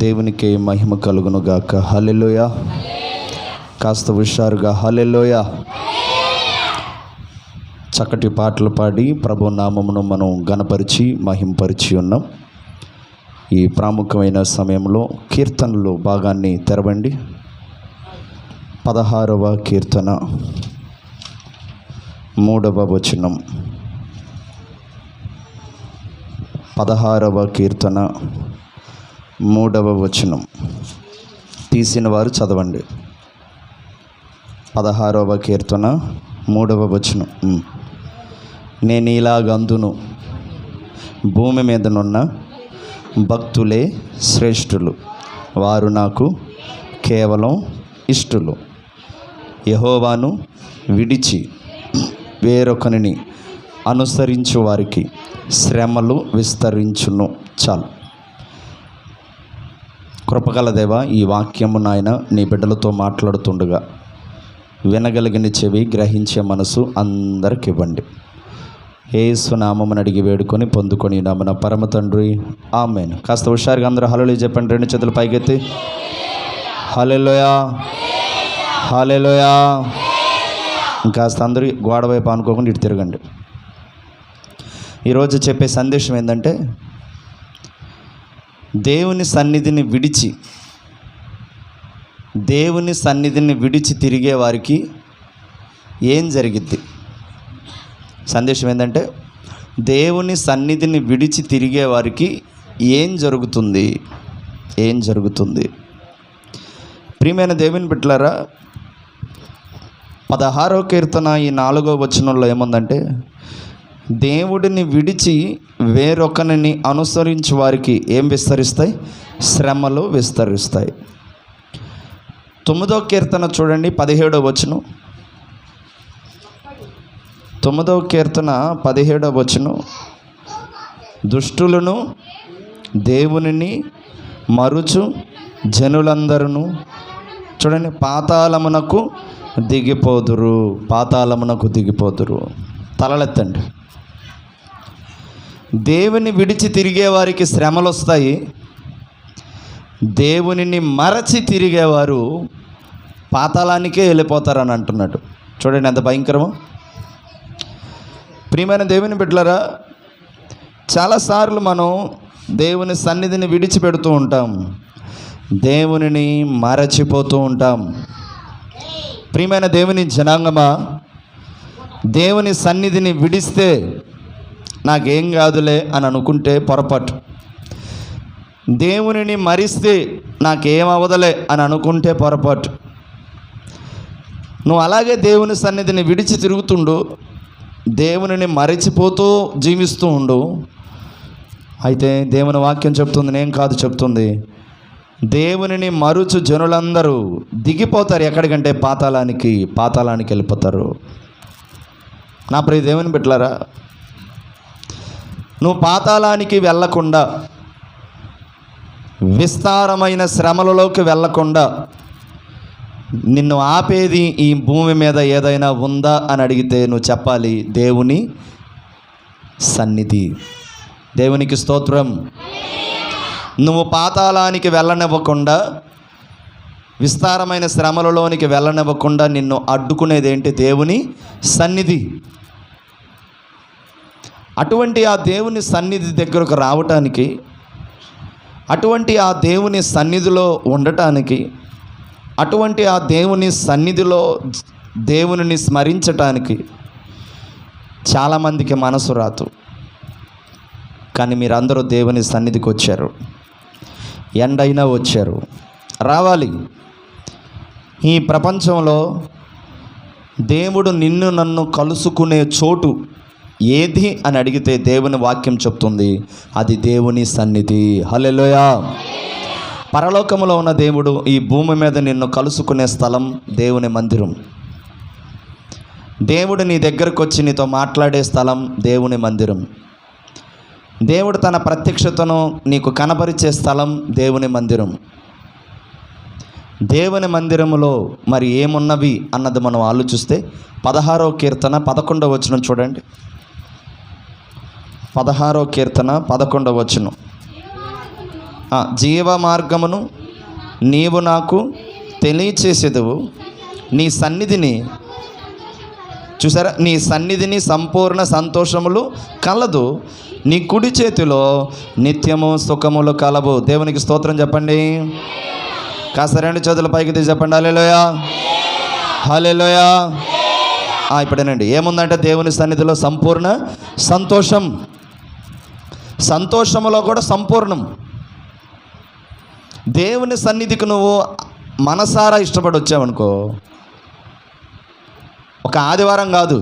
దేవునికి మహిమ కలుగును గాక. హల్లెలూయా. కాస్త హుషారుగా హల్లెలూయా. చక్కటి పాటలు పాడి ప్రభు నామమును మనం ఘనపరిచి మహింపరిచి ఉన్నాం. ఈ ప్రాముఖ్యమైన సమయంలో కీర్తనలు భాగాన్ని తెరవండి. 16వ కీర్తన 3వ వచనం. 16వ కీర్తన 3వ వచనం. తీసిన వారు చదవండి. 16వ కీర్తన 3వ వచనం. నేను ఇలాగందును, భూమి మీదనున్న భక్తులే శ్రేష్ఠులు, వారు నాకు కేవలం ఇష్టులు. యెహోవాను విడిచి వేరొకనిని అనుసరించు వారికి శ్రమలు విస్తరించును. చాలు. కృపగల దేవా, ఈ వాక్యము నాయన నీ బిడ్డలతో మాట్లాడుతుండగా వినగలిగిన చెవి, గ్రహించే మనసు అందరికి ఇవ్వండి. యేసు నామమును అడిగి వేడుకొని పొందుకొని నామన పరమ తండ్రి, ఆమేన్. కాస్త హుషారుగా అందరూ హల్లెలూయా చెప్పండి. 2 చేతులు పైకెత్తి హల్లెలూయా, హల్లెలూయా. ఇంకాస్త అందరూ గోడ వైపు అనుకోకుండా ఇటు తిరగండి. ఈరోజు చెప్పే సందేశం ఏంటంటే, దేవుని సన్నిధిని విడిచి తిరిగే వారికి ఏం జరిగిద్ది? సందేశం ఏంటంటే, దేవుని సన్నిధిని విడిచి తిరిగే వారికి ఏం జరుగుతుంది? ప్రియమైన దేవుని బిడ్డలారా, 16వ కీర్తన ఈ 4వ వచనంలో ఏముందంటే, దేవుడిని విడిచి వేరొకరిని అనుసరించే వారికి ఏం విస్తరిస్తాయి? శ్రమలు విస్తరిస్తాయి. 9వ కీర్తన చూడండి, 17వ వచనం. 9వ కీర్తన 17వ వచనం. దుష్టులను దేవునిని మరుచు జనులందరూ చూడండి పాతాళమునకు దిగిపోదురు. తలలెత్తండి. దేవుని విడిచి తిరిగే వారికి శ్రమలు వస్తాయి. దేవునిని మరచి తిరిగేవారు పాతాళానికే వెళ్ళిపోతారని అంటున్నాడు. చూడండి ఎంత భయంకరమో. ప్రియమైన దేవుని బిడ్డలారా, చాలాసార్లు మనం దేవుని సన్నిధిని విడిచిపెడుతూ ఉంటాం, దేవునిని మరచిపోతూ ఉంటాం. ప్రియమైన దేవుని జనాంగమా, దేవుని సన్నిధిని విడిస్తే నాకేం కాదులే అని అనుకుంటే పొరపాటు. దేవునిని మరిస్తే నాకేం అవ్వదులే అని అనుకుంటే పొరపాటు. నువ్వు అలాగే దేవుని సన్నిధిని విడిచి తిరుగుతుండు, దేవునిని మరిచిపోతూ జీవిస్తూ ఉండు. అయితే దేవుని వాక్యం చెప్తుంది, నేను కాదు చెప్తుంది, దేవునిని మరుచు జనులందరూ దిగిపోతారు. ఎక్కడికంటే పాతాళానికి వెళ్ళిపోతారు. నా ప్రియ దేవుని బిడ్డలారా, నువ్వు పాతాళానికి వెళ్ళకుండా, విస్తారమైన శ్రమలలోకి వెళ్ళకుండా నిన్ను ఆపేది ఈ భూమి మీద ఏదైనా ఉందా అని అడిగితే నువ్వు చెప్పాలి, దేవుని సన్నిధి. దేవునికి స్తోత్రం. నువ్వు పాతాళానికి వెళ్ళనివ్వకుండా, విస్తారమైన శ్రమలలోనికి వెళ్ళనివ్వకుండా నిన్ను అడ్డుకునేది ఏంటి? దేవుని సన్నిధి. అటువంటి ఆ దేవుని సన్నిధి దగ్గరకు రావటానికి, అటువంటి ఆ దేవుని సన్నిధిలో ఉండటానికి, అటువంటి ఆ దేవుని సన్నిధిలో దేవునిని స్మరించటానికి చాలామందికి మనసు రాదు. కానీ మీరందరూ దేవుని సన్నిధికి వచ్చారు. ఎండైనా వచ్చారు, రావాలి. ఈ ప్రపంచంలో దేవుడు నిన్ను నన్ను కలుసుకునే చోటు ఏది అని అడిగితే దేవుని వాక్యం చెప్తుంది, అది దేవుని సన్నిధి. హల్లెలూయా. పరలోకములో ఉన్న దేవుడు ఈ భూమి మీద నిన్ను కలుసుకునే స్థలం దేవుని మందిరం. దేవుడు నీ దగ్గరకు వచ్చి నీతో మాట్లాడే స్థలం దేవుని మందిరం. దేవుడు తన ప్రత్యక్షతను నీకు కనపరిచే స్థలం దేవుని మందిరం. దేవుని మందిరములో మరి ఏమున్నవి అన్నది మనం ఆలోచిస్తే 16వ కీర్తన 11వ వచనం చూడండి. 16వ కీర్తన 11వ వచనం. జీవ మార్గమును నీవు నాకు తెలియచేసేదువు, నీ సన్నిధిని చూసారా, నీ సన్నిధిని సంపూర్ణ సంతోషములు కలదు, నీ కుడి చేతిలో నిత్యము సుఖములు కలవు. దేవునికి స్తోత్రం చెప్పండి. కాస్త రెండు చేతుల పైకి తీసి చెప్పండి హల్లెలూయా, హల్లెలూయా. ఇప్పుడేనండి ఏముందంటే దేవుని సన్నిధిలో సంపూర్ణ సంతోషం, సంతోషములో కూడా సంపూర్ణం. దేవుని సన్నిధికి నువ్వు మనసారా ఇష్టపడి వచ్చావనుకో, ఒక ఆదివారం కాదు,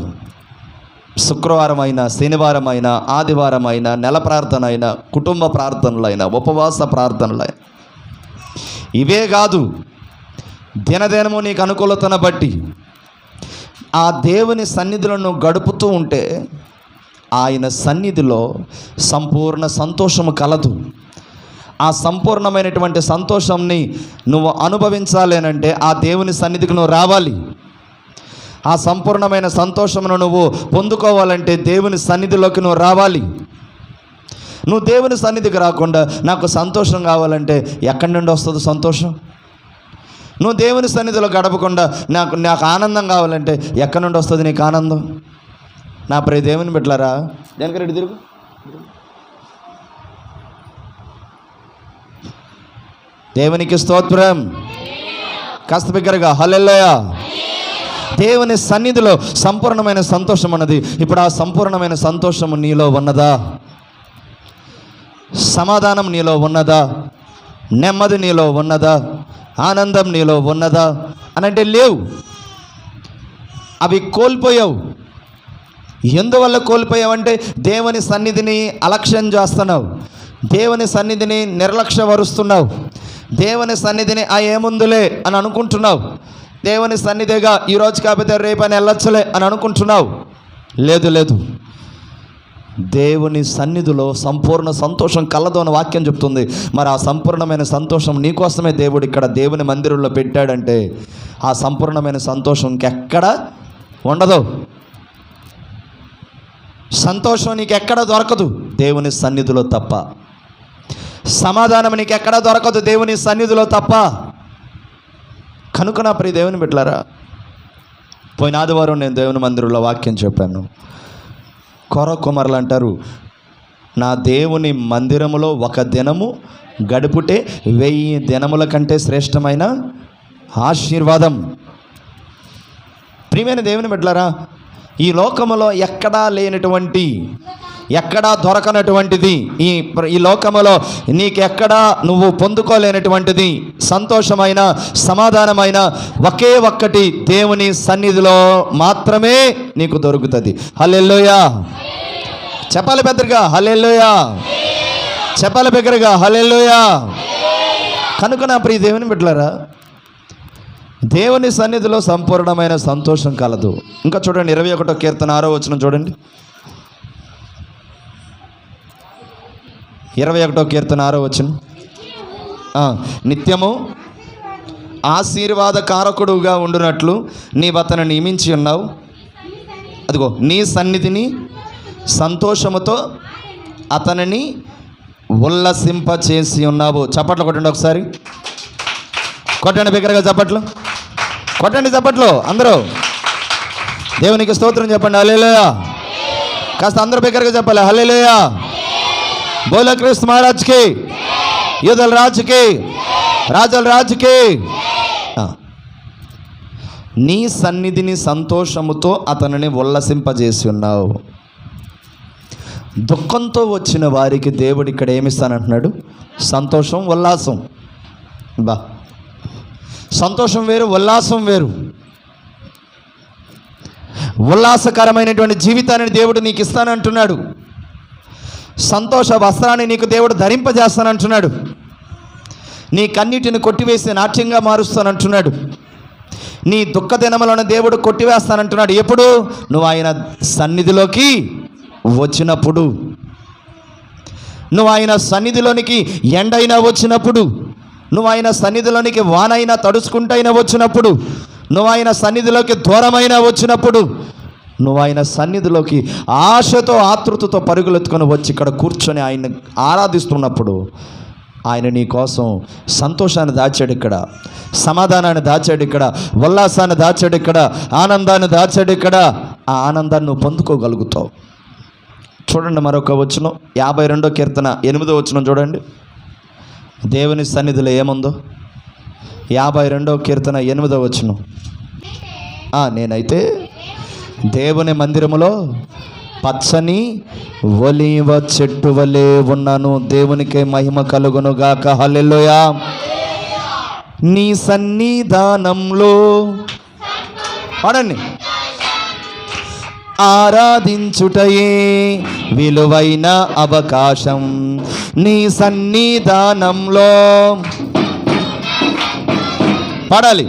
శుక్రవారం అయినా, శనివారం అయినా, ఆదివారం అయినా, నెల ప్రార్థన అయినా, కుటుంబ ప్రార్థనలైనా, ఉపవాస ప్రార్థనలైనా, ఇవే కాదు, దినదినము నీకు అనుకూలతను బట్టి ఆ దేవుని సన్నిధిలో నువ్వు గడుపుతూ ఉంటే ఆయన సన్నిధిలో సంపూర్ణ సంతోషము కలదు. ఆ సంపూర్ణమైనటువంటి సంతోషంని నువ్వు అనుభవించాలేనంటే ఆ దేవుని సన్నిధికి నువ్వు రావాలి. ఆ సంపూర్ణమైన సంతోషమును నువ్వు పొందుకోవాలంటే దేవుని సన్నిధిలోకి నువ్వు రావాలి. నువ్వు దేవుని సన్నిధికి రాకుండా నాకు సంతోషం కావాలంటే ఎక్కడి నుండి వస్తుంది సంతోషం? నువ్వు దేవుని సన్నిధిలో గడపకుండా నాకు ఆనందం కావాలంటే ఎక్కడి నుండి వస్తుంది నీకు ఆనందం? నా ప్రియ దేవుని బిడ్డలారా, దేనికి రెడ్డి తిరుగు, దేవునికి స్తోత్రం. కాస్త బిగ్గరగా హల్లెలూయా. దేవుని సన్నిధిలో సంపూర్ణమైన సంతోషం అన్నది. ఇప్పుడు ఆ సంపూర్ణమైన సంతోషము నీలో ఉన్నదా? సమాధానం నీలో ఉన్నదా? నెమ్మది నీలో ఉన్నదా? ఆనందం నీలో ఉన్నదా అని అంటే లేవు. అవి కోల్పోయావు. ఎందువల్ల కోల్పోయావంటే దేవుని సన్నిధిని అలక్ష్యం చేస్తున్నావు, దేవుని సన్నిధిని నిర్లక్ష్యపరుస్తున్నావు, దేవుని సన్నిధిని ఏముందులే అని అనుకుంటున్నావు, దేవుని సన్నిధిగా ఈరోజు కాకపోతే రేపని వెళ్ళొచ్చులే అని అనుకుంటున్నావు. లేదు లేదు, దేవుని సన్నిధిలో సంపూర్ణ సంతోషం కలదు అని వాక్యం చెప్తుంది. మరి ఆ సంపూర్ణమైన సంతోషం నీకోసమే దేవుడు ఇక్కడ దేవుని మందిరంలో పెట్టాడంటే ఆ సంపూర్ణమైన సంతోషం ఇంకెక్కడ ఉండదు. సంతోషం నీకెక్కడ దొరకదు దేవుని సన్నిధిలో తప్ప. సమాధానం నీకెక్కడ దొరకదు దేవుని సన్నిధిలో తప్ప. కనుక నా ప్రియ దేవుని బిడ్డలారా, పోయిన ఆదివారం నేను దేవుని మందిరంలో వాక్యం చెప్పాను. కుమారులు అంటారు, నా దేవుని మందిరములో ఒక దినము గడుపుటే 1000 దినముల కంటే శ్రేష్టమైన ఆశీర్వాదం. ప్రియమైన దేవుని బిడ్డలారా, ఈ లోకములో ఎక్కడా లేనటువంటి, ఎక్కడా దొరకనటువంటిది, ఈ లోకములో నీకెక్కడా నువ్వు పొందుకోలేనటువంటిది సంతోషమైన, సమాధానమైన ఒకే ఒక్కటి దేవుని సన్నిధిలో మాత్రమే నీకు దొరుకుతుంది. హల్లెలూయా. చెప్పాలి పెద్దగా హల్లెలూయా, చెప్పాలి బిగ్గరగా హల్లెలూయా. కనుక నా ప్రియ దేవుని బిడ్డలారా, దేవుని సన్నిధిలో సంపూర్ణమైన సంతోషం కలదు. ఇంకా చూడండి 21వ కీర్తన 6వ వచనం చూడండి. 21వ కీర్తన 6వ వచనం. నిత్యము ఆశీర్వాదకారకుడుగా ఉండునట్లు నీవు అతను నియమించి ఉన్నావు. అదిగో నీ సన్నిధిని సంతోషముతో అతనిని ఉల్లసింపచేసి ఉన్నావు. చప్పట్లు కొట్టండి ఒకసారి, కొట్టండి బిగ్గరగా చప్పట్లు, కొట్టండి చప్పట్లు అందరూ. దేవునికి స్తోత్రం చెప్పండి హల్లెలూయా. కాస్త అందరూ బిగ్గరగా చెప్పాలి హల్లెలూయా. బోలో క్రీస్తు మహారాజ్కి, యూదుల రాజుకి, రాజుల రాజుకి. నీ సన్నిధిని సంతోషముతో అతనిని ఉల్లసింపజేసి ఉన్నావు. దుఃఖంతో వచ్చిన వారికి దేవుడు ఇక్కడ ఏమిస్తానంటున్నాడు? సంతోషం, ఉల్లాసం. సంతోషం వేరు, ఉల్లాసం వేరు. ఉల్లాసకరమైనటువంటి జీవితాన్ని దేవుడు నీకు ఇస్తానంటున్నాడు. సంతోష వస్త్రాన్ని నీకు దేవుడు ధరింపజేస్తానంటున్నాడు. నీ కన్నీటిని కొట్టివేసి నాట్యంగా మారుస్తానంటున్నాడు. నీ దుఃఖ దినములను దేవుడు కొట్టివేస్తానంటున్నాడు. ఎప్పుడు? నువ్వు ఆయన సన్నిధిలోకి వచ్చినప్పుడు. నువ్వు ఆయన సన్నిధిలోనికి ఎండైనా వచ్చినప్పుడు, నువ్వు ఆయన సన్నిధిలోనికి వానైనా తడుచుకుంటైనా వచ్చినప్పుడు, నువ్వు ఆయన సన్నిధిలోకి దూరమైనా వచ్చినప్పుడు, నువ్వు ఆయన సన్నిధిలోకి ఆశతో ఆతృతతో పరుగులెత్తుకొని వచ్చి ఇక్కడ కూర్చొని ఆయన ఆరాధిస్తున్నప్పుడు ఆయన నీ కోసం సంతోషాన్ని దాచాడు ఇక్కడ, సమాధానాన్ని దాచాడు ఇక్కడ, ఉల్లాసాన్ని దాచాడు ఇక్కడ, ఆనందాన్ని దాచాడు ఇక్కడ. ఆ ఆనందాన్ని నువ్వు పొందుకోగలుగుతావు. చూడండి మరొక వచనం, 52వ కీర్తన 8వ వచనం చూడండి. దేవుని సన్నిధిలో ఏముందో? 52వ కీర్తన 8వ వచనం. నేనైతే దేవుని మందిరములో పచ్చని ఒలీవ చెట్టు వలె ఉన్నాను. దేవునికే మహిమ కలుగును గాక. హల్లెలూయా. నీ సన్నిధానంలో పాడండి. ఆరాధించుటయే విలువైన అవకాశం. నీ సన్నిధానంలో పాడాలి.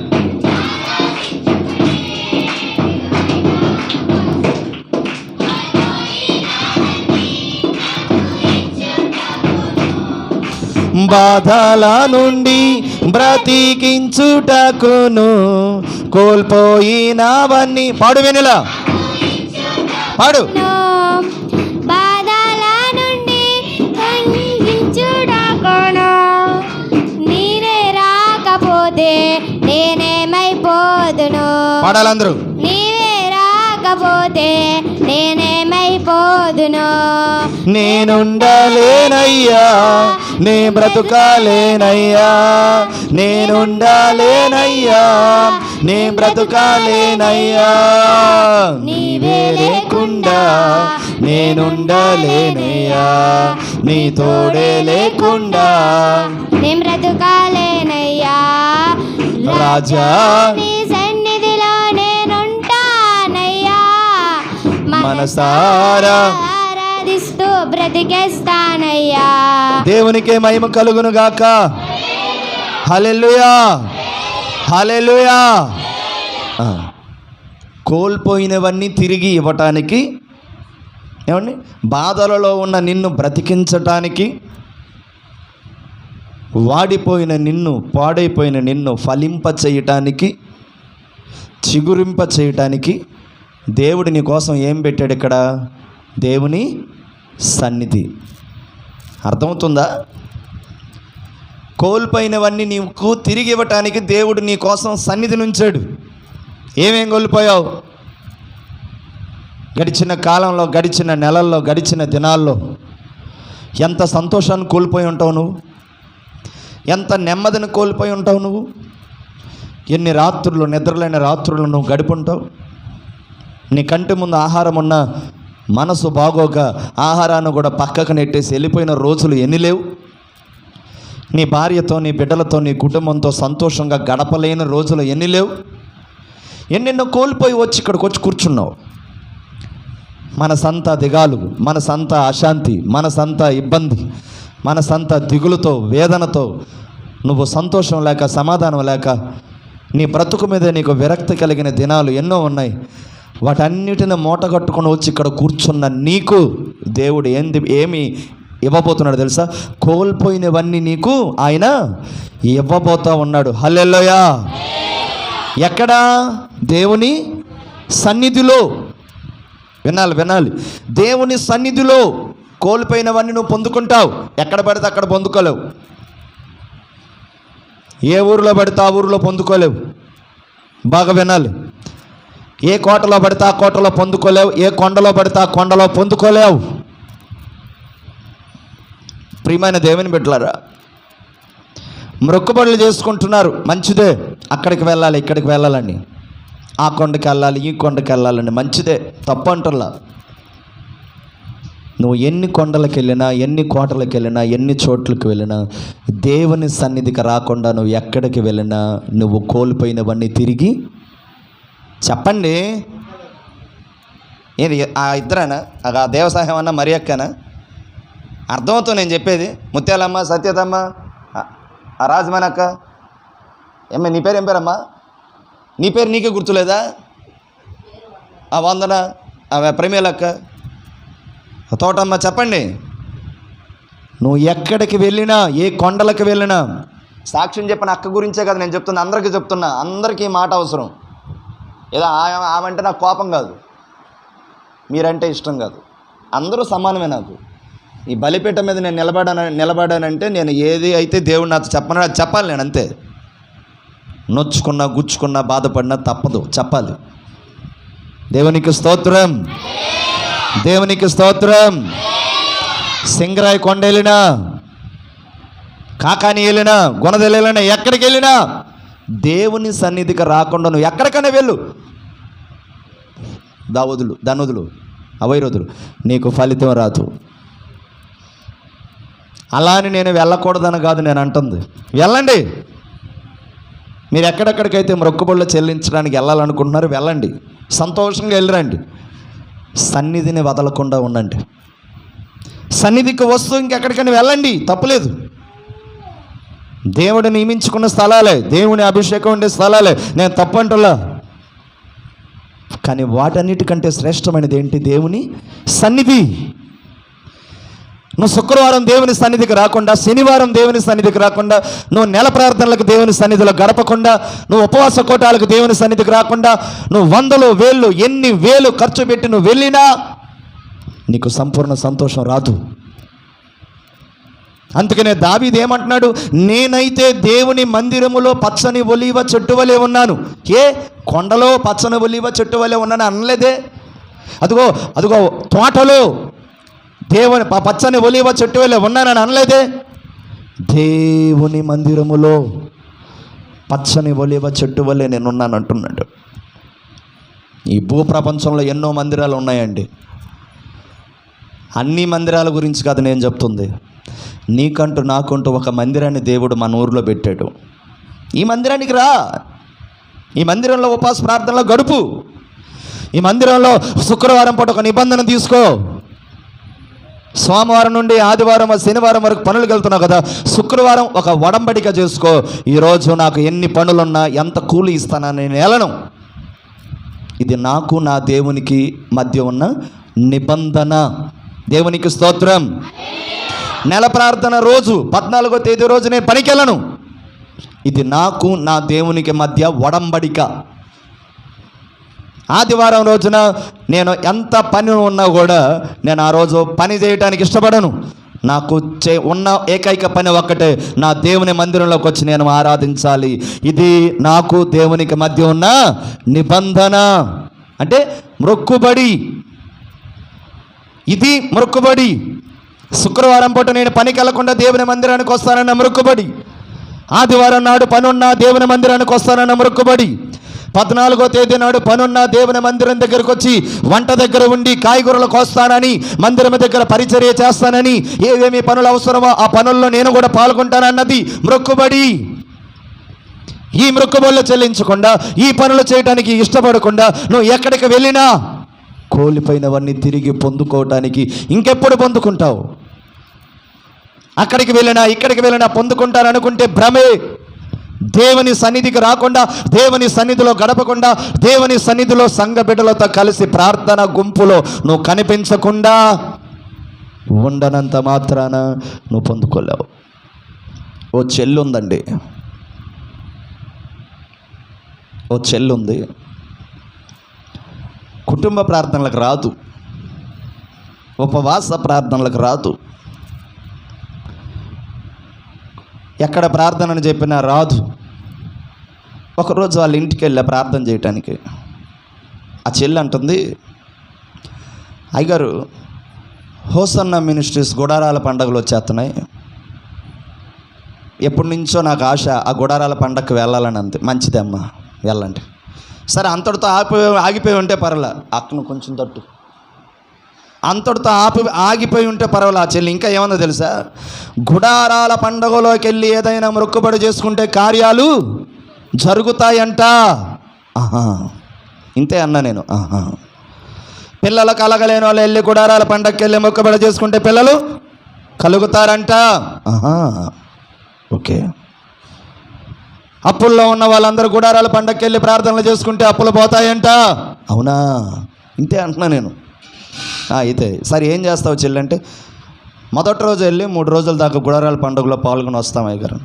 బాధల నుండి బ్రతికించుటకును కోల్పోయినవన్నీ పాడు వెనులా పాడు. బాధల నుండి తొలగించుటకును నీవే రాకపోతే నేనేమైపోదును. పాడాలందరూ. నీవే రాకపోతే నేనేమైపోదును. నేనుండలేనయ్యా, నే బ్రతుకాలేనయ్యా, నేనుండలేనయ్యా, నే బ్రతుకాలేనయ్యా. నీవే లేకుండా నేనుండలేనయ్యా, నీ తోడే లేకుండా నే బ్రతుకాలేనయ్యా. రాజా నీ సన్నిధిలో నేనుంటానయ్యా. మనసారా ఆరాధిస్తూ బ్రతికేస్తానయ్యా. దేవునికే మహిమ కలుగును గాక. హల్లెలూయా, హల్లెలూయా. కోల్పోయినవన్నీ తిరిగి ఇవ్వటానికి, ఏమండి, బాధలలో ఉన్న నిన్ను బ్రతికించటానికి, వాడిపోయిన నిన్ను, పాడైపోయిన నిన్ను ఫలింప చేయటానికి, చిగురింప చేయటానికి దేవుడు నీ కోసం ఏం పెట్టాడు ఇక్కడ? దేవుని సన్నిధి. అర్థమవుతుందా? కోల్పోయినవన్నీ నీకు తిరిగి ఇవ్వటానికి దేవుడు నీ కోసం సన్నిధిని ఉంచాడు. ఏమేం కోల్పోయావు? గడిచిన కాలంలో, గడిచిన నెలల్లో, గడిచిన దినాల్లో ఎంత సంతోషాన్ని కోల్పోయి ఉంటావు నువ్వు, ఎంత నెమ్మదిని కోల్పోయి ఉంటావు నువ్వు, ఎన్ని రాత్రులు, నిద్రలేని రాత్రులు నువ్వు గడుపుంటావు. నీ కంటి ముందు ఆహారం ఉన్న మనసు బాగోక ఆహారాన్ని కూడా పక్కకు నెట్టేసి వెళ్ళిపోయిన రోజులు ఎన్ని లేవు? నీ భార్యతో, నీ బిడ్డలతో, నీ కుటుంబంతో సంతోషంగా గడపలేని రోజులు ఎన్ని లేవు? ఎన్నెన్నో కోల్పోయి వచ్చి ఇక్కడికి వచ్చి కూర్చున్నావు. మనసంతా దిగాలు, మనసంతా అశాంతి, మనసంతా ఇబ్బంది, మనసంతా దిగులుతో, వేదనతో, నువ్వు సంతోషం లేక, సమాధానం లేక, నీ బ్రతుకు మీద నీకు విరక్తి కలిగిన దినాలు ఎన్నో ఉన్నాయి. వాటన్నిటిని మూటగట్టుకొని వచ్చి ఇక్కడ కూర్చున్న నీకు దేవుడు ఏమి ఇవ్వబోతున్నాడు తెలుసా? కోల్పోయినవన్నీ నీకు ఆయన ఇవ్వబోతా ఉన్నాడు. హల్లెలూయా. ఎక్కడా? దేవుని సన్నిధిలో. వినాలి. దేవుని సన్నిధిలో కోల్పోయినవన్నీ నువ్వు పొందుకుంటావు. ఎక్కడ పడితే అక్కడ పొందుకోలేవు. ఏ ఊరిలో పడితే ఆ ఊరిలో పొందుకోలేవు. బాగా వినాలి. ఏ కోటలో పడితే ఆ కోటలో పొందుకోలేవు. ఏ కొండలో పడితే ఆ కొండలో పొందుకోలేవు. ప్రియమైన దేవుని బిడ్డలారా, మొక్కుబడులు చేసుకుంటున్నారు, మంచిదే. అక్కడికి వెళ్ళాలి, ఇక్కడికి వెళ్ళాలని, ఆ కొండకి వెళ్ళాలి, ఈ కొండకి వెళ్ళాలని, మంచిదే, తప్పు అంటున్నా. నువ్వు ఎన్ని కొండలకు వెళ్ళినా, ఎన్ని కోటలకు వెళ్ళినా, ఎన్ని చోట్లకు వెళ్ళినా, దేవుని సన్నిధికి రాకుండా నువ్వు ఎక్కడికి వెళ్ళినా నువ్వు కోల్పోయినవన్నీ తిరిగి చెప్పండి. ఏది ఆ ఇద్దరేనా? ఆ దేవసాయం అన్న మరి అక్కనా? అర్థమవుతుంది నేను చెప్పేది. ముత్యాలమ్మ, సత్యతమ్మ, ఆ రాజమానక్క, ఏమ్మ నీ పేరు ఏం పేరమ్మా? నీ పేరు నీకే గుర్తులేదా? ఆ వందన, ఆ ప్రేమేలక్క, తోటమ్మ, చెప్పండి. నువ్వు ఎక్కడికి వెళ్ళినా, ఏ కొండలకు వెళ్ళినా, సాక్ష్యం చెప్పిన అక్క గురించే కదా నేను చెప్తున్నా, అందరికీ చెప్తున్నా. అందరికీ ఈ మాట అవసరం. ఏదో ఆమె నాకు కోపం కాదు, మీరంటే ఇష్టం కాదు, అందరూ సమానమే నాకు. ఈ బలిపీఠం మీద నేను నిలబడానంటే నేను ఏది అయితే దేవుడు నాతో చెప్పను అది చెప్పాలి. నేను అంతే. నొచ్చుకున్నా, గుచ్చుకున్నా, బాధపడినా తప్పదు, చెప్పాలి. దేవునికి స్తోత్రం, దేవునికి స్తోత్రం. సింగరాయి కొండ వెళ్ళినా, కాకాని వెళ్ళినా, గుణదెల్లి వెళ్ళినా, ఎక్కడికి వెళ్ళినా దేవుని సన్నిధికి రాకుండా నువ్వు ఎక్కడికైనా వెళ్ళు, ధనుదులు, అవైరోధులు, నీకు ఫలితం రాదు. అలా అని నేను వెళ్ళకూడదని కాదు నేను అంటుంది. వెళ్ళండి. మీరు ఎక్కడెక్కడికైతే మొక్కుబడులు చెల్లించడానికి వెళ్ళాలనుకుంటున్నారో వెళ్ళండి, సంతోషంగా వెళ్ళరండి. సన్నిధిని వదలకుండా ఉండండి. సన్నిధికి వస్తూ ఇంకెక్కడికైనా వెళ్ళండి, తప్పులేదు. దేవుడు నియమించుకున్న స్థలాలే, దేవుని అభిషేకం ఉండే స్థలాలే, నేను తప్పంటులా. కానీ వాటన్నిటికంటే శ్రేష్టమైనది ఏంటి? దేవుని సన్నిధి. నువ్వు శుక్రవారం దేవుని సన్నిధికి రాకుండా, శనివారం దేవుని సన్నిధికి రాకుండా, నువ్వు నెల ప్రార్థనలకు దేవుని సన్నిధిలో గడపకుండా, నువ్వు ఉపవాస కోటాలకు దేవుని సన్నిధికి రాకుండా, నువ్వు వందలు వేలు ఎన్ని వేలు ఖర్చు పెట్టి నువ్వు వెళ్ళినా నీకు సంపూర్ణ సంతోషం రాదు. అందుకనే దావీదు ఏమంటున్నాడు? నేనైతే దేవుని మందిరములో పచ్చని ఒలీవ చెట్టు వలె ఉన్నాను. ఏ కొండలో పచ్చని ఒలీవ చెట్టు వలె ఉన్నాను అనలేదే. అదిగో అదిగో తోటలో దేవుని పచ్చని ఒలీవ చెట్టు వలె ఉన్నానని అనలేదే. దేవుని మందిరములో పచ్చని ఒలీవ చెట్టు వలె నేనున్నాను అంటున్నాడు. ఈ భూప్రపంచంలో ఎన్నో మందిరాలు ఉన్నాయండి. అన్ని మందిరాల గురించి కాదు నేను చెప్తుంది. నీకంటూ నాకంటూ ఒక మందిరాన్ని దేవుడు మన ఊరిలో పెట్టాడు. ఈ మందిరానికి రా, ఈ మందిరంలో ఉపవాస ప్రార్థనలో గడుపు, ఈ మందిరంలో శుక్రవారం పూట ఒక నిబంధన తీసుకో. సోమవారం నుండి ఆదివారం శనివారం వరకు పనులకు వెళ్తున్నావు కదా, శుక్రవారం ఒక ఒడంబడిక చేసుకో. ఈరోజు నాకు ఎన్ని పనులున్నా ఎంత కూలి ఇస్తానని నేను వెళ్ళను. ఇది నాకు నా దేవునికి మధ్య ఉన్న నిబంధన. దేవునికి స్తోత్రం. నెల ప్రార్థన రోజు 14వ తేదీ రోజు నేను పనికి వెళ్ళను. ఇది నాకు నా దేవునికి మధ్య ఒడంబడిక. ఆదివారం రోజున నేను ఎంత పని ఉన్నా కూడా నేను ఆ రోజు పని చేయడానికి ఇష్టపడను. నాకు ఉన్న ఏకైక పని ఒక్కటే, నా దేవుని మందిరంలోకి వచ్చి నేను ఆరాధించాలి. ఇది నాకు దేవునికి మధ్య ఉన్న నిబంధన, అంటే మొక్కుబడి. ఇది మొక్కుబడి. శుక్రవారం పూట నేను పనికి వెళ్లకుండా దేవుని మందిరానికి వస్తానన్న మొక్కుబడి. ఆదివారం నాడు పనున్నా దేవుని మందిరానికి వస్తానన్న మొక్కుబడి. 14వ తేదీ నాడు పనున్నా దేవుని మందిరం దగ్గరకు వచ్చి వంట దగ్గర ఉండి కాయగూరలు కోస్తానని, మందిరం దగ్గర పరిచర్య చేస్తానని, ఏమేమి పనులు అవసరమో ఆ పనుల్లో నేను కూడా పాల్గొంటానన్నది మొక్కుబడి. ఈ మొక్కుబడులు చెల్లించకుండా, ఈ పనులు చేయడానికి ఇష్టపడకుండా నువ్వు ఎక్కడికి వెళ్ళినా కోల్పోయినవన్నీ తిరిగి పొందుకోవటానికి ఇంకెప్పుడు పొందుకుంటావు? అక్కడికి వెళ్ళినా ఇక్కడికి వెళ్ళినా పొందుకుంటారనుకుంటే భ్రమే. దేవుని సన్నిధికి రాకుండా, దేవుని సన్నిధిలో గడపకుండా, దేవుని సన్నిధిలో సంఘ బిడ్డలతో కలిసి ప్రార్థన గుంపులో నువ్వు కనిపించకుండా ఉండనంత మాత్రాన నువ్వు పొందుకోలేవు. ఓ చెల్లుందండి, ఓ చెల్లుంది, కుటుంబ ప్రార్థనలకు రాదు, ఉపవాస ప్రార్థనలకు రాదు, ఎక్కడ ప్రార్థనని చెప్పినా రాదు. ఒకరోజు వాళ్ళ ఇంటికి వెళ్ళా ప్రార్థన చేయటానికి. ఆ చెల్లి అంటుంది, అయ్యగారు హోసన్న మినిస్ట్రీస్ గుడారాల పండుగలు వచ్చేస్తున్నాయి, ఎప్పటి నుంచో నాకు ఆశ ఆ గుడారాల పండగకు వెళ్ళాలని. అంతే, మంచిదమ్మా వెళ్ళండి. సరే, అంతటితో ఆగిపోయి ఉంటే పర్వాలే, అక్కను కొంచెం తట్టు, అంతటితో ఆగిపోయి ఉంటే పర్వాలే. ఆ చెల్లి ఇంకా ఏమన్నా తెలుసా? గుడారాల పండుగలోకి వెళ్ళి ఏదైనా మొక్కుబడి చేసుకుంటే కార్యాలు జరుగుతాయంట. ఆహా, ఇంతే అన్నా నేను. ఆహా, పిల్లలు కలగలేని వాళ్ళు వెళ్ళి గుడారాల పండగకి వెళ్ళి మొక్కుబడి చేసుకుంటే పిల్లలు కలుగుతారంట. ఆహా, ఓకే. అప్పుల్లో ఉన్న వాళ్ళందరూ గుడారాల పండగకి వెళ్ళి ప్రార్థనలు చేసుకుంటే అప్పులు పోతాయంట. అవునా? ఇంతే అంటున్నా నేను. అయితే సరే, ఏం చేస్తావు చెల్లి అంటే, మొదటి రోజు వెళ్ళి 3 రోజుల దాకా గుడారాల పండుగలో పాల్గొని వస్తాం అయ్యగారు.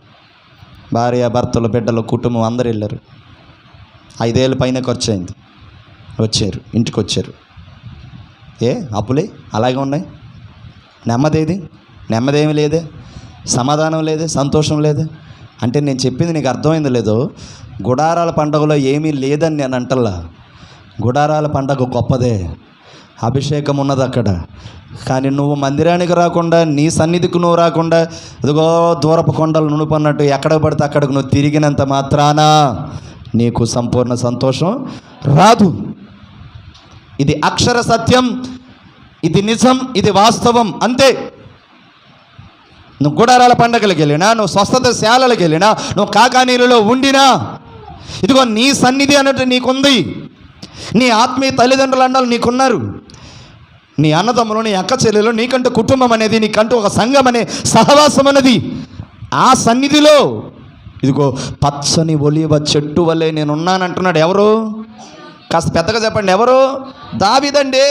భార్య, భర్తలు, బిడ్డలు, కుటుంబం అందరూ వెళ్ళారు. 5 ఏళ్ళ పైన ఖర్చు అయింది. వచ్చారు, ఇంటికి వచ్చారు. ఏ అప్పులే అలాగే ఉన్నాయి, నెమ్మదేమి లేదే, సమాధానం లేదే, సంతోషం లేదే. అంటే నేను చెప్పింది నీకు అర్థమైంది లేదో? గుడారాల పండగలో ఏమీ లేదని నేను అంటల్లా. గుడారాల పండగ గొప్పదే, అభిషేకం ఉన్నది అక్కడ. కానీ నువ్వు మందిరానికి రాకుండా, నీ సన్నిధికి నువ్వు రాకుండా, ఇదిగో దూరపు కొండలు నునుపన్నట్టు ఎక్కడ పడితే అక్కడికి నువ్వు తిరిగినంత మాత్రాన నీకు సంపూర్ణ సంతోషం రాదు. ఇది అక్షర సత్యం, ఇది నిజం, ఇది వాస్తవం, అంతే. నువ్వు గుడారాల పండగలకు వెళ్ళినా, నువ్వు స్వస్థత శాలలకు వెళ్ళినా, నువ్వు కాకానీరులో ఉండినా, ఇదిగో నీ సన్నిధి అన్నట్టు నీకుంది. నీ ఆత్మీయ తల్లిదండ్రులు అన్నలు నీకున్నారు, నీ అన్నదమ్ములు, నీ అక్క చెల్లెలు, నీకంటూ కుటుంబం అనేది, నీకంటూ ఒక సంఘం అనే సహవాసం అన్నది. ఆ సన్నిధిలో ఇదిగో పచ్చని ఒలీవ చెట్టు వల్లే నేనున్నానంటున్నాడు. ఎవరు? కాస్త పెద్దగా చెప్పండి. ఎవరు? దావీదండి.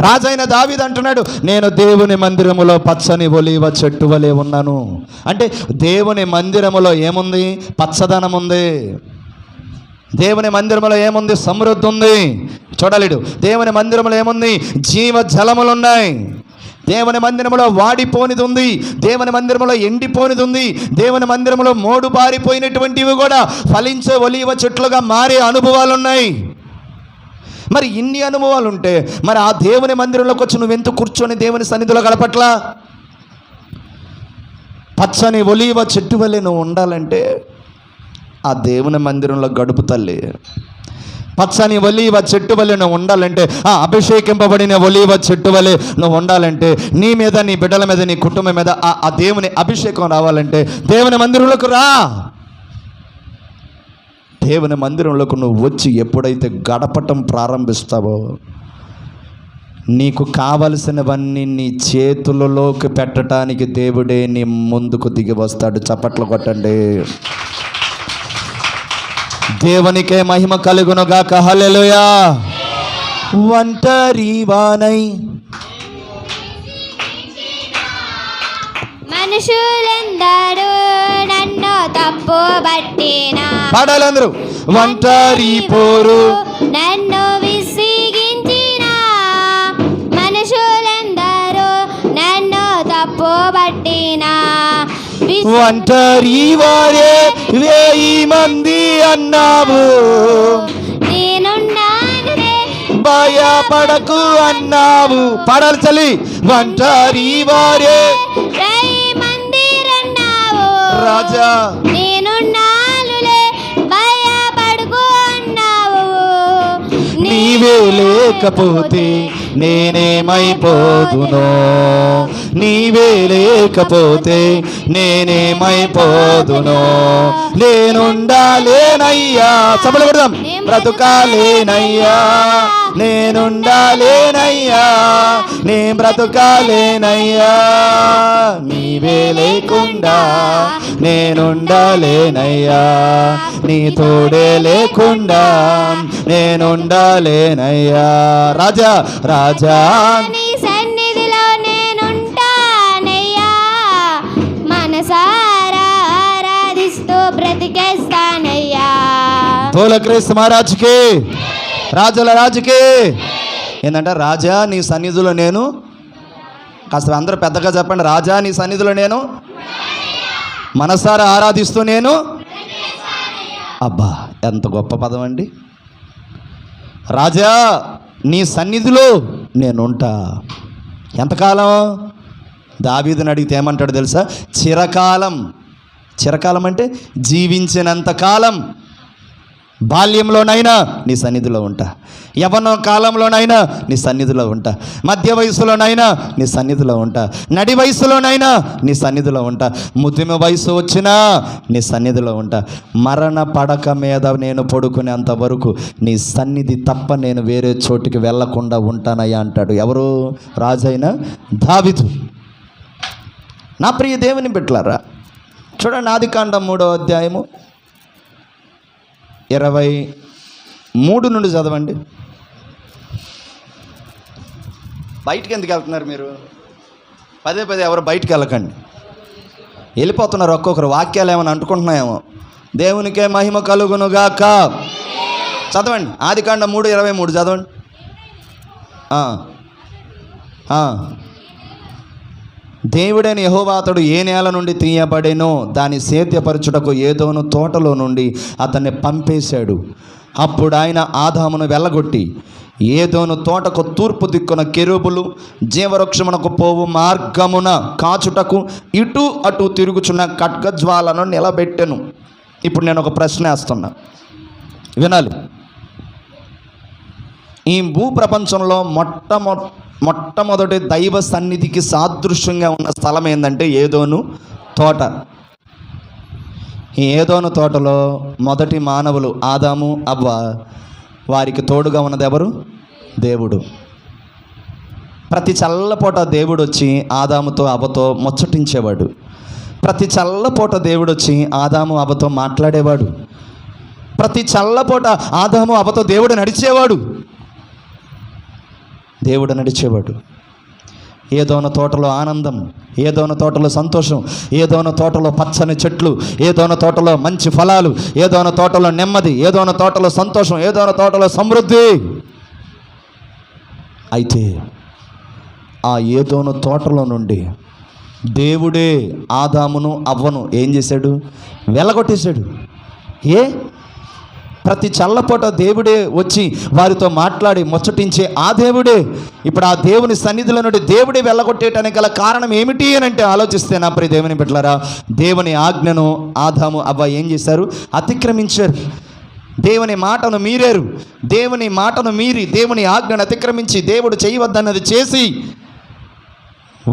రాజైన దావీదు అంటున్నాడు, నేను దేవుని మందిరములో పచ్చని ఒలీవ చెట్టు వలె ఉన్నాను. అంటే దేవుని మందిరములో ఏముంది? పచ్చదనం ఉంది. దేవుని మందిరంలో ఏముంది? సమృద్ధి ఉంది. చూడలేడు. దేవుని మందిరంలో ఏముంది? జీవ జలములు ఉన్నాయి. దేవుని మందిరంలో వాడిపోనిది ఉంది, దేవుని మందిరంలో ఎండిపోనిది ఉంది, దేవుని మందిరంలో మోడు బారిపోయినటువంటివి కూడా ఫలించే ఒలీవ చెట్లుగా మారే అనుభవాలు ఉన్నాయి. మరి ఇన్ని అనుభవాలు ఉంటే మరి ఆ దేవుని మందిరంలోకి వచ్చి నువ్వెందుకు కూర్చొని దేవుని సన్నిధిలో గడపట్లా? పచ్చని ఒలీవ చెట్టు వల్లే నువ్వు ఉండాలంటే ఆ దేవుని మందిరంలో గడుపు తల్లి. పచ్చని ఒలీవ చెట్టు వలె నువ్వు ఉండాలంటే, ఆ అభిషేకింపబడిన ఒలీవ చెట్టు వలె నువ్వు ఉండాలంటే, నీ మీద, నీ బిడ్డల మీద, నీ కుటుంబం మీద ఆ దేవుని అభిషేకం రావాలంటే దేవుని మందిరంలోకి రా. దేవుని మందిరంలోకి నువ్వు వచ్చి ఎప్పుడైతే గడపటం ప్రారంభిస్తావో నీకు కావలసినవన్నీ నీ చేతులలోకి పెట్టడానికి దేవుడే నీ ముందుకు దిగి వస్తాడు. చప్పట్లు కొట్టండి. దేవునికే మహిమ కలుగునుగాక. హల్లెలూయా. ఒంటరి వానై మనుషులందరూ నన్ను తప్పు పట్టినా, పాడాలందరూ. ఒంటరి పోరు నన్ను విసిగించిన, మనుషులందరూ నన్ను తప్పు పట్టినా, ఒంటరి వారే 1000 మంది అన్నావు, నేనున్నానులే భయపడకు అన్నావు. పాడాలి చలి. ఒంటరి వారే 1000 మంది అన్నావు, రాజా నేనున్నానులే భయపడకు అన్నావు. నీవే లేకపోతే నేనేమైపోదునో, నీవే లేకపోతే నేనేమైపోదునో, నేనుండాలేనయ్యా. సభలు కొడదాం. బ్రతుకాలేనయ్యా, నేనుండాలేనయ్యా, నే బ్రతుకాలేనయ్యా, నీవే లేకుండా నేనుండాలేనయ్యా, నీ తోడే లేకుండా నేనుండాలేనయ్యా. రాజా రాజా నీ సన్నిధిలో నేనుంటానయ్యా, మనసారా ఆరాధిస్తూ బ్రతికేస్తానయ్యా. తోల క్రీస్తు మహారాజుకి, రాజుల రాజుకి. ఏంటంటే రాజా నీ సన్నిధిలో నేను, కాస్త అందరూ పెద్దగా చెప్పండి. రాజా నీ సన్నిధిలో నేను మనసారా ఆరాధిస్తూ నేను. అబ్బా ఎంత గొప్ప పదం అండి. రాజా నీ సన్నిధిలో నేనుంటా. ఎంతకాలం? దావీదుని అడిగితే ఏమంటాడు తెలుసా? చిరకాలం. చిరకాలం అంటే జీవించినంతకాలం. బాల్యంలోనైనా నీ సన్నిధిలో ఉంటా, యవ్వన కాలంలోనైనా నీ సన్నిధిలో ఉంటా, మధ్య వయసులోనైనా నీ సన్నిధిలో ఉంటా, నడి వయసులోనైనా నీ సన్నిధిలో ఉంటా, ముదిమ వయసు వచ్చినా నీ సన్నిధిలో ఉంటా, మరణ పడక మీద నేను పడుకునేంత వరకు నీ సన్నిధి తప్ప నేను వేరే చోటికి వెళ్లకుండా ఉంటానయ్యా అంటాడు. ఎవరు? రాజైన దావీదు. నా ప్రియ దేవుని బిడ్డలారా, చూడండి ఆదికాండం 3వ అధ్యాయము 23 నుండి చదవండి. బయటికి ఎందుకు వెళ్తున్నారు మీరు? పదే ఎవరు బయటికి వెళ్ళకండి. వెళ్ళిపోతున్నారు ఒక్కొక్కరు. వాక్యాలు ఏమైనా అంటుకుంటున్నాయేమో. దేవునికే మహిమ కలుగునుగాక. చదవండి ఆదికాండం 3:23 చదవండి. దేవుడైన యెహోవా అతడు ఏ నేల నుండి తీయబడెనో దాని సేద్యపరచుటకు ఏదోను తోటలో నుండి అతన్ని పంపేశాడు. అప్పుడు ఆయన ఆదామును వెళ్ళగొట్టి ఏదోను తోటకు తూర్పు దిక్కున కెరూబులు జీవవృక్షమునకు పోవు మార్గమున కాచుటకు ఇటు అటు తిరుగుచున్న ఖడ్గజ్వాలను నిలబెట్టెను. ఇప్పుడు నేను ఒక ప్రశ్న వేస్తున్నా, వినాలి. ఈ భూప్రపంచంలో మొట్టమొదటి దైవ సన్నిధికి సాదృశ్యంగా ఉన్న స్థలం ఏంటంటే ఏదోను తోట. ఈ ఏదోను తోటలో మొదటి మానవులు ఆదాము అవ్వ, వారికి తోడుగా ఉన్నది ఎవరు? దేవుడు. ప్రతి చల్లపూట దేవుడు వచ్చి ఆదాముతో అవ్వతో ముచ్చటించేవాడు. ప్రతి చల్లపూట దేవుడు వచ్చి ఆదాము అవ్వతో మాట్లాడేవాడు. ప్రతి చల్లపూట ఆదాము అవ్వతో దేవుడు నడిచేవాడు. ఏదోన తోటలో ఆనందం, ఏదోన తోటలో సంతోషం, ఏదోన తోటలో పచ్చని చెట్లు, ఏదోన తోటలో మంచి ఫలాలు, ఏదోన తోటలో నెమ్మది, ఏదోన తోటలో సంతోషం, ఏదోన తోటలో సమృద్ధి. అయితే ఆ ఏదోన తోటలో నుండి దేవుడే ఆదామును అవ్వను ఏం చేశాడు? వెళ్ళగొట్టేశాడు. ప్రతి చల్లపూట దేవుడే వచ్చి వారితో మాట్లాడి ముచ్చటించే ఆ దేవుడే ఇప్పుడు ఆ దేవుని సన్నిధిలో నుండి దేవుడే వెళ్ళగొట్టేయటానికి గల కారణం ఏమిటి అని అంటే ఆలోచిస్తే నా ప్రియ దేవుని బిడ్డలారా, దేవుని ఆజ్ఞను ఆదాము అవ్వ ఏం చేశారు? అతిక్రమించారు. దేవుని మాటను మీరారు. దేవుని మాటను మీరి దేవుని ఆజ్ఞను అతిక్రమించి దేవుడు చేయవద్దన్నది చేసి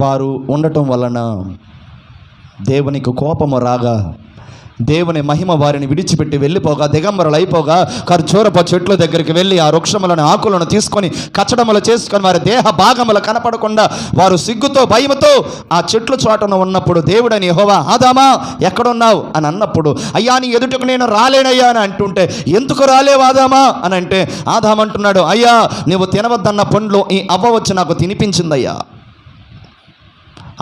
వారు ఉండటం వలన దేవునికి కోపము రాగా దేవుని మహిమ వారిని విడిచిపెట్టి వెళ్ళిపోగా దిగంబరులు అయిపోగా ఖర్జూరప చెట్ల దగ్గరికి వెళ్ళి ఆ వృక్షములను ఆకులను తీసుకొని కచ్చడములు చేసుకొని వారి దేహ భాగములు కనపడకుండా వారు సిగ్గుతో భయముతో ఆ చెట్లు చోటను ఉన్నప్పుడు దేవుడని యెహోవా ఆదామా ఎక్కడున్నావు అని అన్నప్పుడు, అయ్యా నీ ఎదుటకు నేను రాలేనయ్యా అని అంటుంటే, ఎందుకు రాలేవు ఆదామా అని అంటే ఆదాం అంటున్నాడు, అయ్యా నువ్వు తినవద్దన్న పండ్లు ఈ అవ్వ వచ్చి నాకు తినిపించిందయ్యా.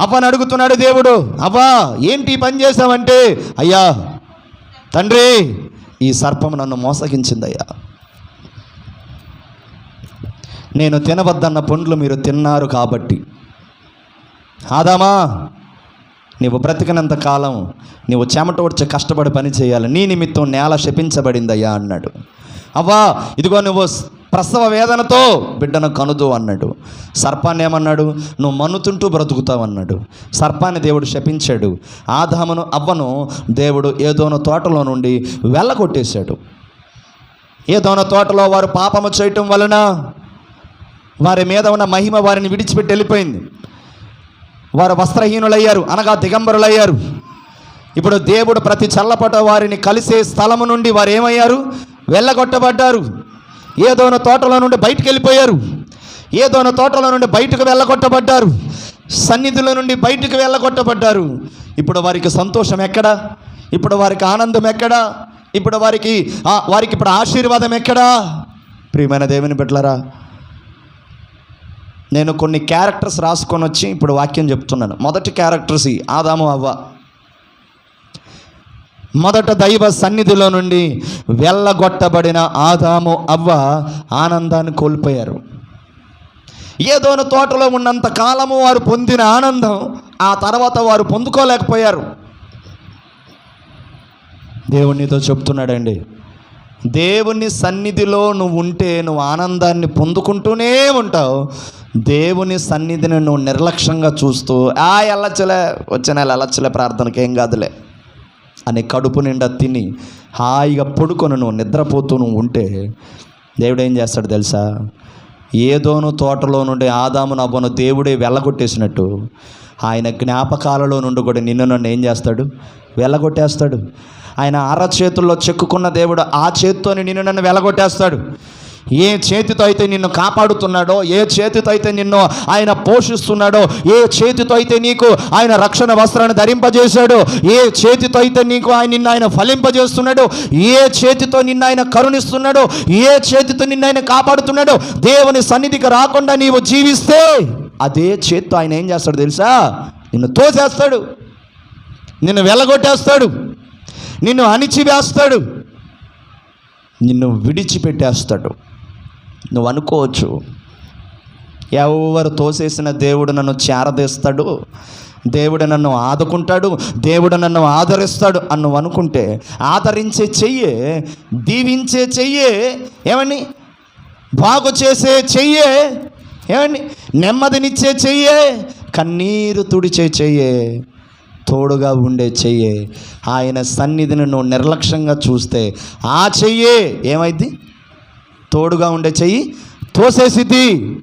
అవ్వని అడుగుతున్నాడు దేవుడు, అవ్వా ఏంటి పని చేసావంటే, అయ్యా తండ్రి ఈ సర్పము నన్ను మోసగించిందయ్యా. నేను తినవద్దన్న పండ్లు మీరు తిన్నారు కాబట్టి ఆదామా నీవు బ్రతికినంత కాలం నీవు చెమట వచ్చి కష్టపడి పని చేయాలి, నీ నిమిత్తం నేల శపించబడిందయ్యా అన్నాడు. అవ్వా ఇదిగో నువ్వు ప్రసవ వేదనతో బిడ్డను కనుదు అన్నాడు. సర్పాన్ని ఏమన్నాడు? నువ్వు మన్నుతుంటూ బ్రతుకుతావు అన్నాడు. సర్పాన్ని దేవుడు శపించాడు. ఆదామును అవ్వను దేవుడు ఏదోన తోటలో నుండి వెళ్ళగొట్టేశాడు. ఏదోన తోటలో వారు పాపము చేయటం వలన వారి మీద ఉన్న మహిమ వారిని విడిచిపెట్టి వెళ్ళిపోయింది. వారు వస్త్రహీనులయ్యారు, అనగా దిగంబరులయ్యారు. ఇప్పుడు దేవుడు ప్రతి చల్లపట వారిని కలిసే స్థలము నుండి వారు ఏమయ్యారు? వెళ్ళగొట్టబడ్డారు. ఏదోన తోటలో నుండి బయటకు వెళ్ళిపోయారు. ఏదోన తోటలో నుండి బయటకు వెళ్ళగొట్టబడ్డారు. సన్నిధిలో నుండి బయటకు వెళ్ళగొట్టబడ్డారు. ఇప్పుడు వారికి సంతోషం ఎక్కడా? ఇప్పుడు వారికి ఆనందం ఎక్కడా? ఇప్పుడు వారికి ఇప్పుడు ఆశీర్వాదం ఎక్కడా? ప్రియమైన దేవుని బిడ్డలారా, నేను కొన్ని క్యారెక్టర్స్ రాసుకొని వచ్చి ఇప్పుడు వాక్యం చెప్తున్నాను. మొదటి క్యారెక్టర్స్ ఆదాము అవ్వ. మొదట దైవ సన్నిధిలో నుండి వెళ్ళగొట్టబడిన ఆదాము అవ్వ ఆనందాన్ని కోల్పోయారు. ఏదోన తోటలో ఉన్నంత కాలము వారు పొందిన ఆనందం ఆ తర్వాత వారు పొందుకోలేకపోయారు. దేవునితో చెప్తున్నాడండి, దేవుని సన్నిధిలో నువ్వు ఉంటే నువ్వు ఆనందాన్ని పొందుకుంటూనే ఉంటావు. దేవుని సన్నిధిని నువ్వు నిర్లక్ష్యంగా చూస్తూ వెళ్ళచ్చలే, వచ్చే నెల వెళ్ళచ్చలే, ప్రార్థనకి ఏం కాదులే అని కడుపు నిండా తిని హాయిగా పడుకొని నువ్వు నిద్రపోతూ నువ్వు ఉంటే దేవుడు ఏం చేస్తాడు తెలుసా? ఏదోను తోటలో నుండి ఆదామును అవ్వను దేవుడే వెళ్ళగొట్టేసినట్టు ఆయన జ్ఞాపకాలలో నుండి కూడా నిన్ను నన్ను ఏం చేస్తాడు? వెళ్ళగొట్టేస్తాడు. ఆయన అరచేతుల్లో చెక్కుకున్న దేవుడు ఆ చేత్తోని నిన్ను నన్ను వెళ్ళగొట్టేస్తాడు. ఏ చేతితో అయితే నిన్ను కాపాడుతున్నాడో, ఏ చేతితో అయితే నిన్ను ఆయన పోషిస్తున్నాడో, ఏ చేతితో అయితే నీకు ఆయన రక్షణ వస్త్రాన్ని ధరింపజేశాడో, ఏ చేతితో అయితే నీకు నిన్ను ఆయన ఫలింపజేస్తున్నాడో, ఏ చేతితో నిన్ను ఆయన కరుణిస్తున్నాడో, ఏ చేతితో నిన్ను ఆయన కాపాడుతున్నాడో, దేవుని సన్నిధికి రాకుండా నీవు జీవిస్తే అదే చేత్తో ఆయన ఏం చేస్తాడు తెలుసా? నిన్ను తోసేస్తాడు, నిన్ను వెళ్ళగొట్టేస్తాడు, నిన్ను అణిచివేస్తాడు, నిన్ను విడిచిపెట్టేస్తాడు. నువ్వు అనుకోవచ్చు, ఎవరు తోసేసిన దేవుడు నన్ను చేరదీస్తాడు, దేవుడు నన్ను ఆదుకుంటాడు, దేవుడు నన్ను ఆదరిస్తాడు అని నువ్వు అనుకుంటే, ఆదరించే చెయ్యే, దీవించే చెయ్యే, ఏమని బాగు చేసే చెయ్యే, ఏమండి నెమ్మదినిచ్చే చెయ్యే, కన్నీరు తుడిచే చెయ్యే, తోడుగా ఉండే చెయ్యే, ఆయన సన్నిధిని నువ్వు నిర్లక్ష్యంగా చూస్తే ఆ చెయ్యే ఏమైంది? తోడుగా ఉండే చెయ్యి తోసేసిద్ది.